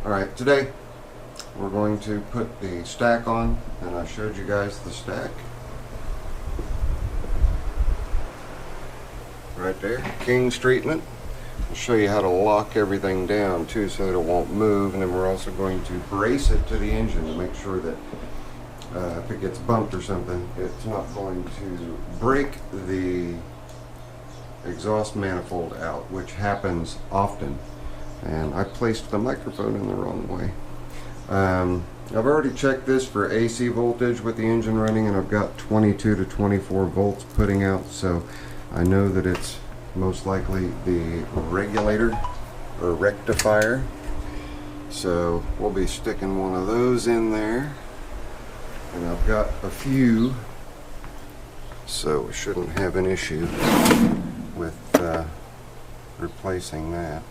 Alright, today we're going to put the stack on, and I showed you guys the stack. Right there, King's treatment. I'll show you how to lock everything down too so that it won't move, and then we're also going to brace it to the engine to make sure that if it gets bumped or something, it's not going to break the exhaust manifold out, which happens often. And I placed the microphone in the wrong way. I've already checked this for AC voltage with the engine running, and I've got 22 to 24 volts putting out, so I know that it's most likely the regulator or rectifier. So we'll be sticking one of those in there, and I've got a few, so we shouldn't have an issue with replacing that.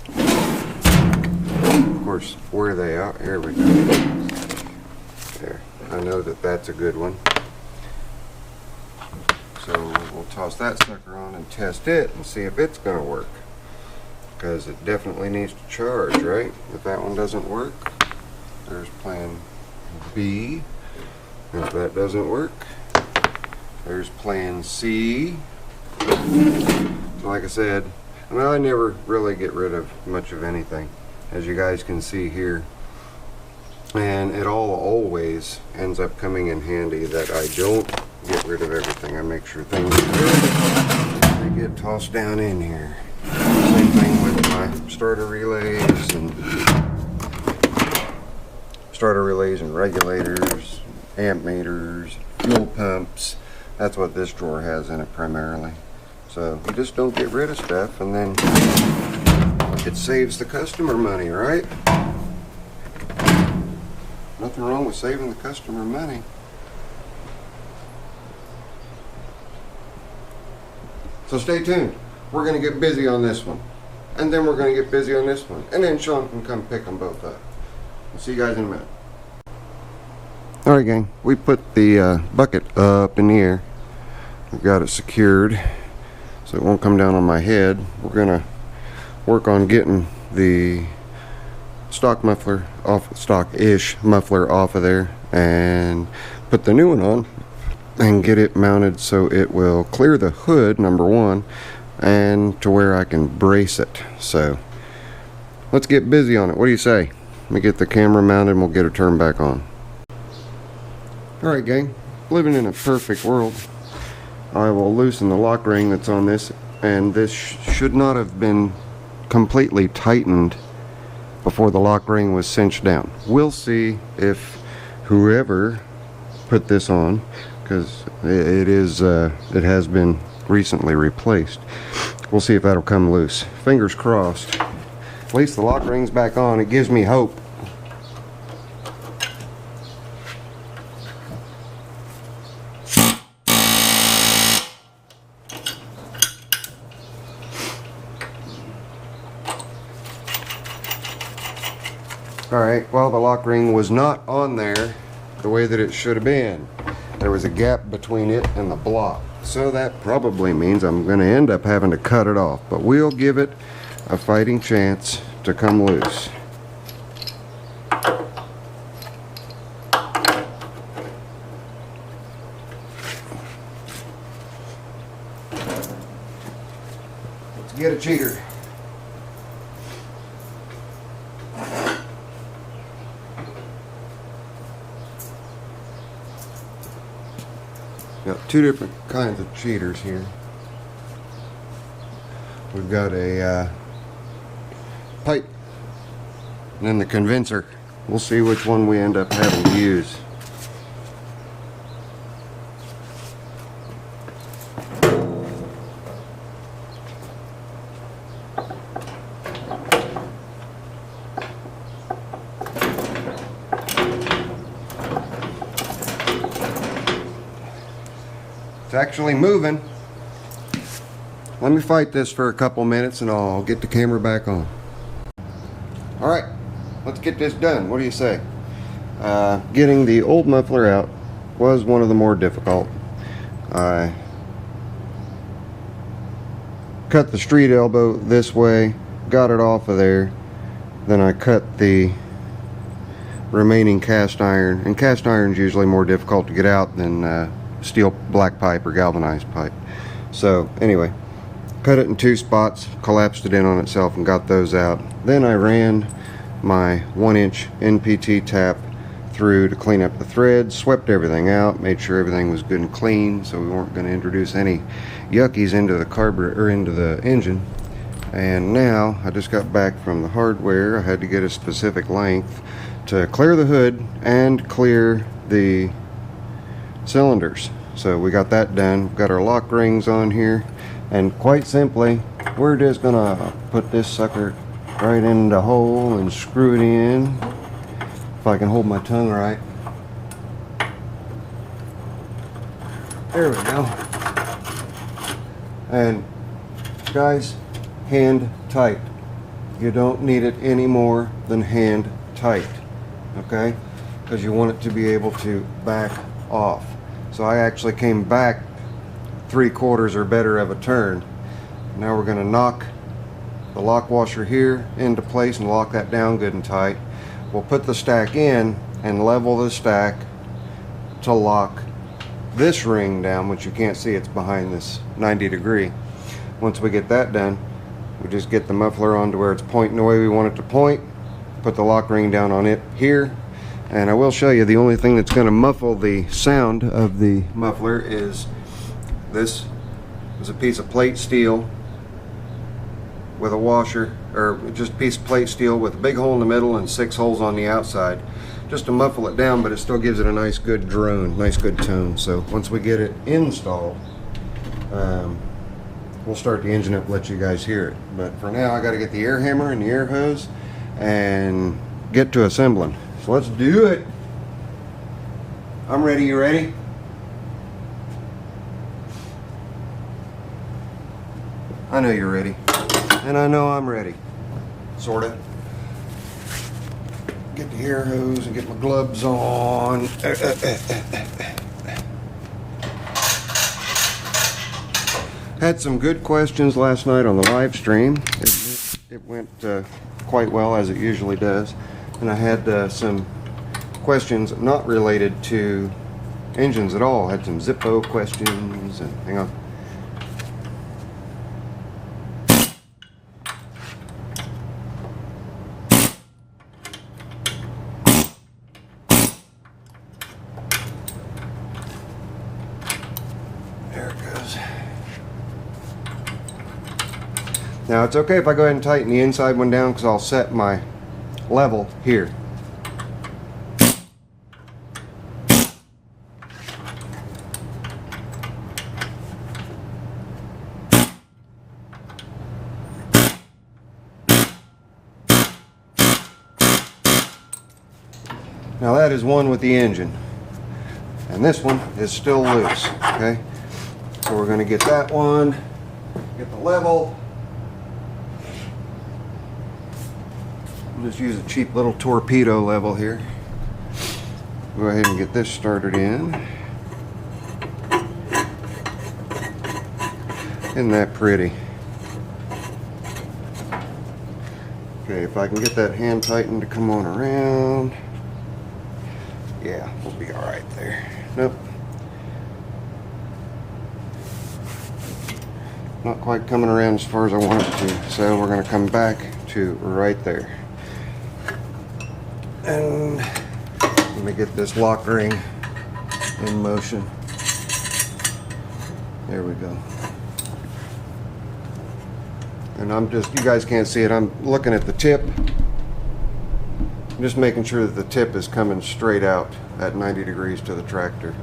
Of course, where they are, here we go. There, I know that that's a good one. So we'll toss that sucker on and test it and see if it's going to work. Because it definitely needs to charge, right? If that one doesn't work, there's plan B. If that doesn't work, there's plan C. So like I said, I never really get rid of much of anything, as you guys can see here. And it always ends up coming in handy that I don't get rid of everything. I make sure things they get tossed down in here. Same thing with my starter relays and regulators, amp meters, fuel pumps. That's what this drawer has in it primarily. So you just don't get rid of stuff, and then it saves the customer money, right? Nothing wrong with saving the customer money. So stay tuned. We're going to get busy on this one, and then we're going to get busy on this one, and then Sean can come pick them both up. I'll see you guys in a minute. Alright gang, we put the bucket up in the air. We've got it secured so it won't come down on my head. We're going to work on getting the stock muffler off, stock-ish muffler off of there, and put the new one on and get it mounted so it will clear the hood, number one, and to where I can brace it. So let's get busy on it. What do you say? Let me get the camera mounted and we'll get it turned back on. Alright gang, living in a perfect world, I will loosen the lock ring that's on this, and this should not have been completely tightened before the lock ring was cinched down. We'll see if whoever put this on, because it has been recently replaced. We'll see if that'll come loose. Fingers crossed. At least the lock ring's back on. It gives me hope. Alright, well, the lock ring was not on there the way that it should have been. There was a gap between it and the block. So that probably means I'm going to end up having to cut it off. But we'll give it a fighting chance to come loose. Let's get a cheater. Got two different kinds of cheaters here. We've got a pipe and then the condenser. We'll see which one we end up having to use. It's actually moving. Let me fight this for a couple minutes and I'll get the camera back on. Alright, let's get this done. What do you say? Getting the old muffler out was one of the more difficult. I cut the street elbow this way, got it off of there, Then I cut the remaining cast iron, and cast iron is usually more difficult to get out than steel black pipe or galvanized pipe. So anyway, cut it in 2 spots, collapsed it in on itself and got those out. Then I ran my 1-inch NPT tap through to clean up the threads, swept everything out, made sure everything was good and clean so we weren't going to introduce any yuckies into the carburetor or into the engine. And now I just got back from the hardware. I had to get a specific length to clear the hood and clear the cylinders. So we got that done. We've got our lock rings on here, and quite simply we're just gonna put this sucker right in the hole and screw it in, if I can hold my tongue right. There we go. And guys, hand tight. You don't need it any more than hand tight, okay? Because you want it to be able to back off. So I actually came back 3/4 or better of a turn. Now we're going to knock the lock washer here into place and lock that down good and tight. We'll put the stack in and level the stack to lock this ring down, which you can't see, it's behind this 90-degree. Once we get that done, we just get the muffler onto where it's pointing the way we want it to point, put the lock ring down on it here. And I will show you, the only thing that's going to muffle the sound of the muffler is this is a piece of plate steel with a washer, or just a piece of plate steel with a big hole in the middle and 6 holes on the outside, just to muffle it down, but it still gives it a nice good drone, nice good tone. So once we get it installed, we'll start the engine up and let you guys hear it. But for now, I got to get the air hammer and the air hose and get to assembling. So let's do it. I'm ready. You ready? I know you're ready. And I know I'm ready. Sorta. Get the air hose and get my gloves on. Had some good questions last night on the live stream. It went quite well, as it usually does. And I had some questions not related to engines at all. I had some Zippo questions, and hang on. There it goes. Now it's okay if I go ahead and tighten the inside one down, because I'll set my level here. Now that is one with the engine, and this one is still loose, okay? So we're going to get that one, get the level. Just use a cheap little torpedo level here. Go ahead and get this started in. Isn't that pretty? Okay, if I can get that hand tightened to come on around. Yeah, we'll be all right there. Nope. Not quite coming around as far as I want it to, so we're going to come back to right there. And let me get this lock ring in motion. There we go. And I'm just, you guys can't see it, I'm looking at the tip. I'm just making sure that the tip is coming straight out at 90 degrees to the tractor.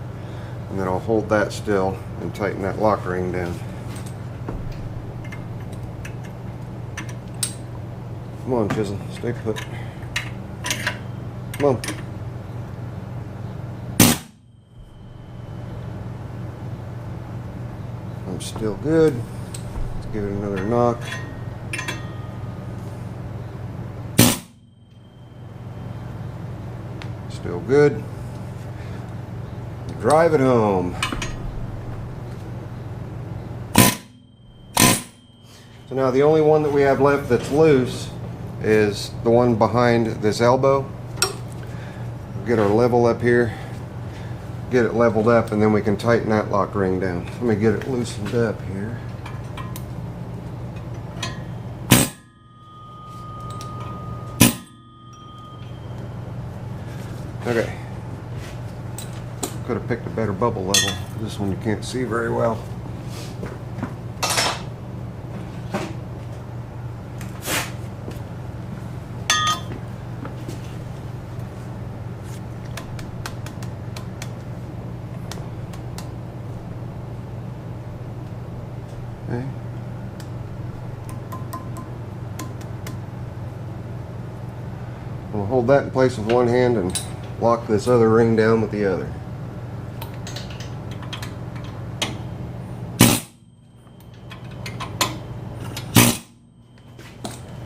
And then I'll hold that still and tighten that lock ring down. Come on, Chisel, stay put. Come on. I'm still good. Let's give it another knock. Still good. Drive it home. So now the only one that we have left that's loose is the one behind this elbow. Get our level up here, get it leveled up, and then we can tighten that lock ring down. Let me get it loosened up here. Okay. Could have picked a better bubble level. This one you can't see very well. Okay. We'll hold that in place with one hand and lock this other ring down with the other.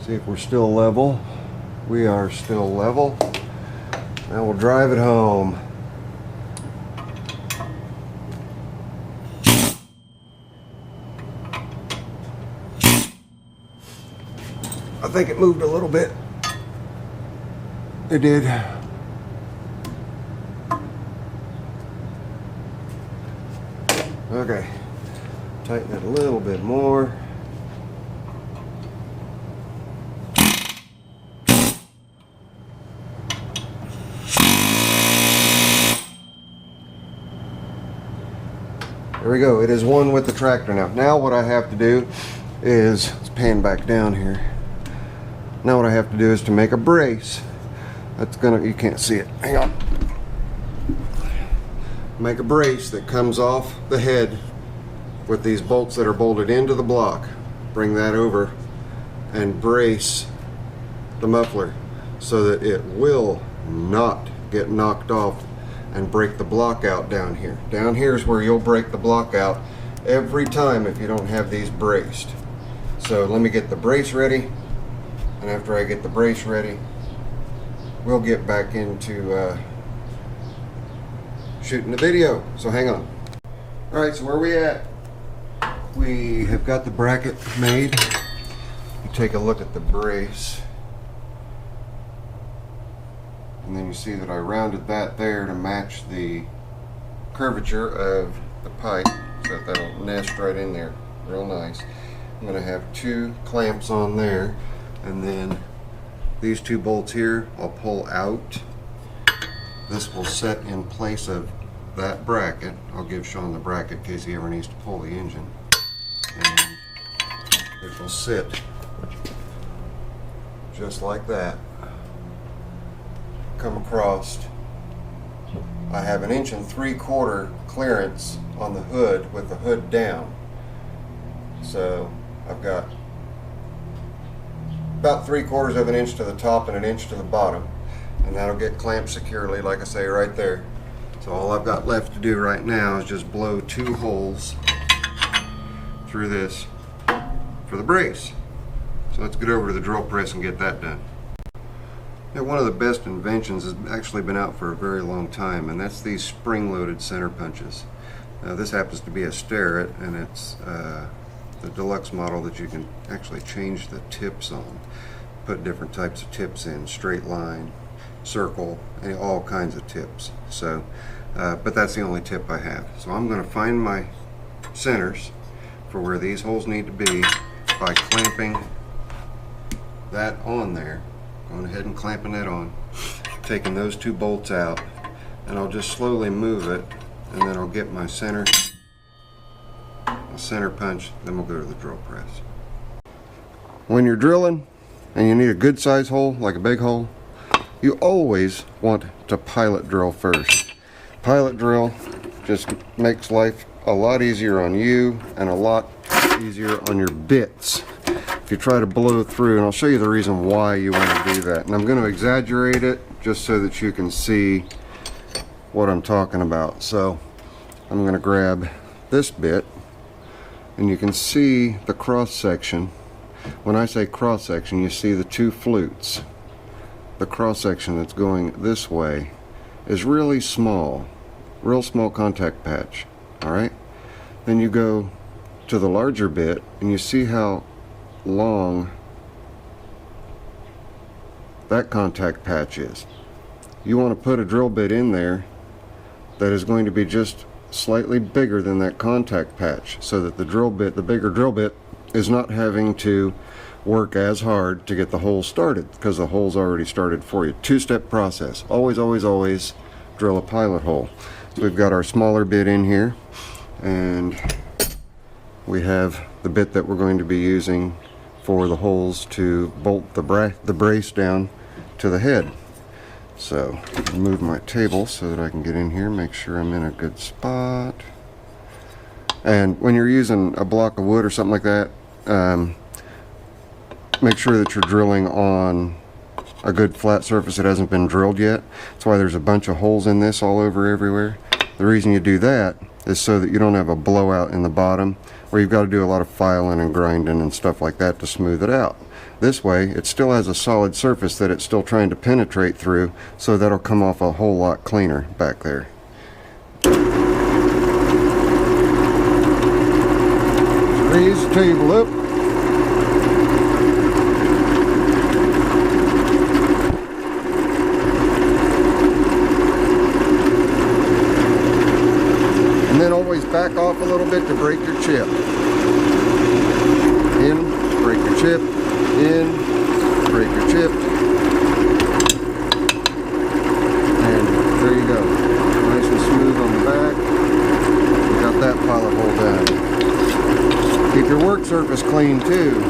See if we're still level. We are still level. Now we'll drive it home. I think it moved a little bit. It did. Okay. Tighten it a little bit more. There we go. It is one with the tractor now. Now what I have to do is, let's pan back down here. Now what I have to do is to make a brace. That's gonna, you can't see it. Hang on. Make a brace that comes off the head with these bolts that are bolted into the block. Bring that over and brace the muffler so that it will not get knocked off and break the block out down here. Down here is where you'll break the block out every time if you don't have these braced. So let me get the brace ready, and after I get the brace ready, we'll get back into shooting the video. So hang on. Alright, so where are we at? We have got the bracket made. You take a look at the brace, and then you see that I rounded that there to match the curvature of the pipe so that that'll nest right in there real nice. I'm going to have two clamps on there, and then these two bolts here I'll pull out. This will set in place of that bracket. I'll give Sean the bracket in case he ever needs to pull the engine. And it will sit just like that. Come across. I have 1 3/4 inch clearance on the hood with the hood down. So I've got about 3/4 of an inch to the top and 1 inch to the bottom, and that'll get clamped securely, like I say, right there. So all I've got left to do right now is just blow 2 holes through this for the brace. So let's get over to the drill press and get that done. Now, one of the best inventions has actually been out for a very long time, and that's these spring-loaded center punches. Now, this happens to be a Starrett, and it's the deluxe model that you can actually change the tips on. Put different types of tips in, straight line, circle, and all kinds of tips. So, but that's the only tip I have. So I'm going to find my centers for where these holes need to be by clamping that on there. Going ahead and clamping that on, taking those 2 bolts out, and I'll just slowly move it, and then I'll get my center punch, then we'll go to the drill press. When you're drilling and you need a good size hole, like a big hole, you always want to pilot drill first. Pilot drill just makes life a lot easier on you and a lot easier on your bits. If you try to blow through, and I'll show you the reason why you want to do that. And I'm going to exaggerate it just so that you can see what I'm talking about. So I'm going to grab this bit, and you can see the cross section. When I say cross section, you see the 2 flutes. The cross section that's going this way is really small, real small contact patch. Alright? Then you go to the larger bit, and you see how long that contact patch is. You want to put a drill bit in there that is going to be just slightly bigger than that contact patch, so that the drill bit, the bigger drill bit, is not having to work as hard to get the hole started, because the hole's already started for you. Two-step process. Always, always, always drill a pilot hole. So we've got our smaller bit in here, and we have the bit that we're going to be using for the holes to bolt the brace down to the head. So move my table so that I can get in here, make sure I'm in a good spot. And when you're using a block of wood or something like that, make sure that you're drilling on a good flat surface that hasn't been drilled yet. That's why there's a bunch of holes in this all over everywhere. The reason you do that is so that you don't have a blowout in the bottom where you've got to do a lot of filing and grinding and stuff like that to smooth it out. This way it still has a solid surface that it's still trying to penetrate through, so that'll come off a whole lot cleaner back there. Raise the table up. And then always back off a little bit to break your chip. In, break your chip. In, break your chip. And there you go. Nice and smooth on the back. You got that pilot hole done. Keep your work surface clean too.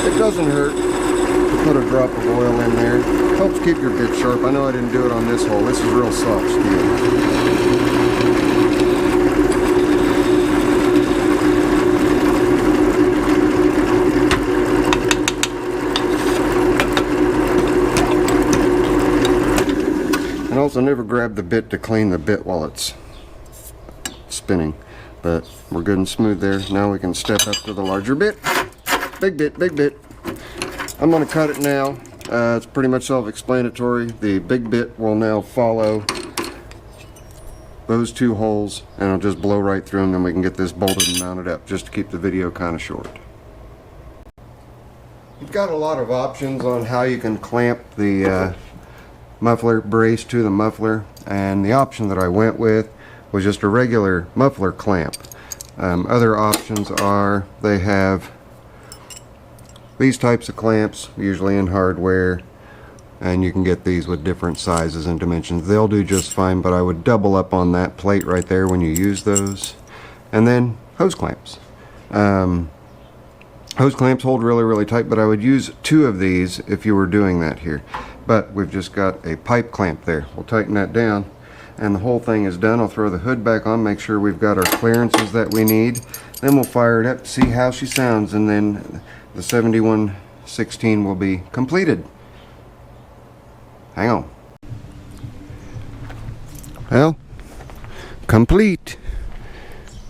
It doesn't hurt to put a drop of oil in there. Helps keep your bit sharp. I know I didn't do it on this hole. This is real soft steel. And also never grab the bit to clean the bit while it's spinning. But we're good and smooth there. Now we can step up to the larger bit. Big bit, big bit. I'm going to cut it now. It's pretty much self-explanatory. The big bit will now follow those two holes, and I'll just blow right through them, and we can get this bolted and mounted up, just to keep the video kind of short. You've got a lot of options on how you can clamp the muffler brace to the muffler, and the option that I went with was just a regular muffler clamp. Other options are, they have these types of clamps, usually in hardware, and you can get these with different sizes and dimensions. They'll do just fine, but I would double up on that plate right there when you use those. And then hose clamps. Hose clamps hold really, really tight, but I would use two of these if you were doing that here. But we've just got a pipe clamp there. We'll tighten that down, and the whole thing is done. I'll throw the hood back on, make sure we've got our clearances that we need. Then we'll fire it up, see how she sounds, and then the 7116 will be completed. Hang on. Well, complete.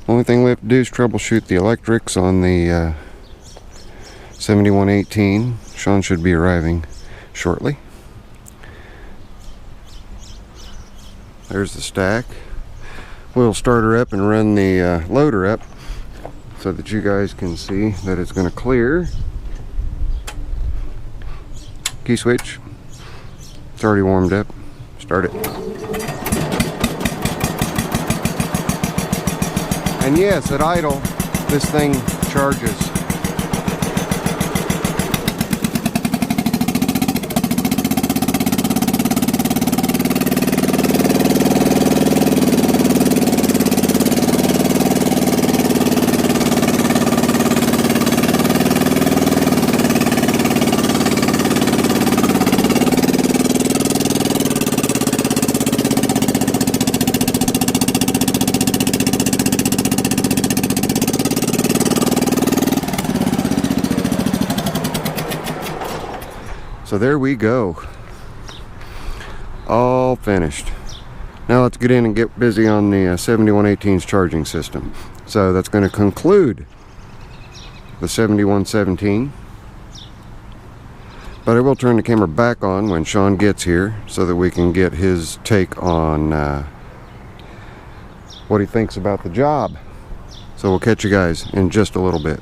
Only thing we have to do is troubleshoot the electrics on the 7118. Sean should be arriving shortly. There's the stack. We'll start her up and run the loader up, so that you guys can see that it's going to clear. Key switch. It's already warmed up. Start it. And yes, at idle, this thing charges. So there we go. All finished. Now let's get in and get busy on the 7118's charging system. So that's going to conclude the 7117. But I will turn the camera back on when Sean gets here so that we can get his take on what he thinks about the job. So we'll catch you guys in just a little bit.